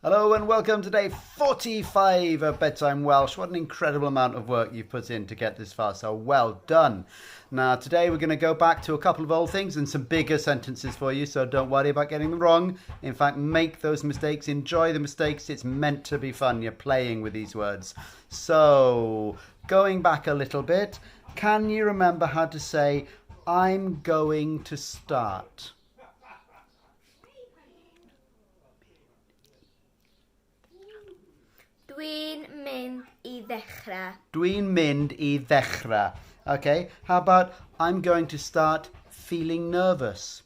Hello and welcome to day 45 of Bedtime Welsh. What an incredible amount of work you've put in to get this far, so well done. Now today we're going to go back to a couple of old things and some bigger sentences for you, so don't worry about getting them wrong. In fact, make those mistakes, enjoy the mistakes. It's meant to be fun. You're playing with these words. So, going back a little bit, can you remember how to say, I'm going to start? Dwi'n mynd I ddechrau. Dwi'n mynd I ddechrau. Okay, how about I'm going to start feeling nervous?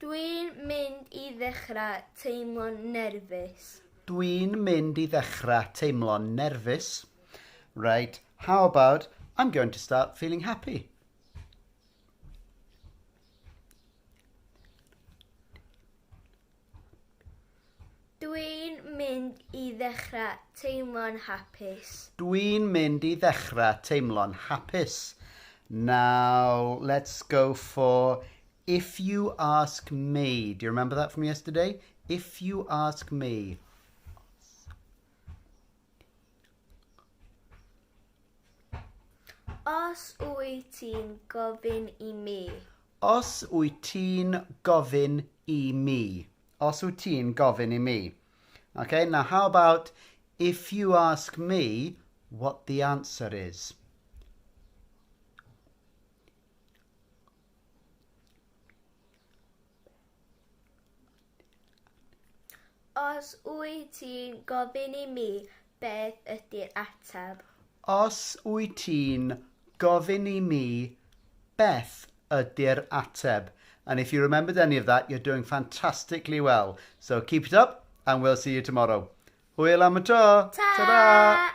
Dwi'n mynd I ddechrau teimlo'n nerfus. Dwi'n mynd I ddechrau teimlo'n nerfus. Right, how about I'm going to start feeling happy? Dwi'n mynd I ddechrau teimlo'n hapus. Dwi'n mynd I ddechrau teimlo'n hapus. Now, let's go for if you ask me. Do you remember that from yesterday? If you ask me. Os wyt ti'n gofyn I mi. Os wyt ti'n gofyn I mi. Os wyt ti'n gofyn I mi. Okay, now how about if you ask me what the answer is? Os wyt ti'n gofyn I mi, beth ydi'r ateb? Os wyt ti'n gofyn I mi, beth ydi'r ateb? And if you remembered any of that, you're doing fantastically well. So keep it up and we'll see you tomorrow. Hwyl am y tro. Ta! Ta-da!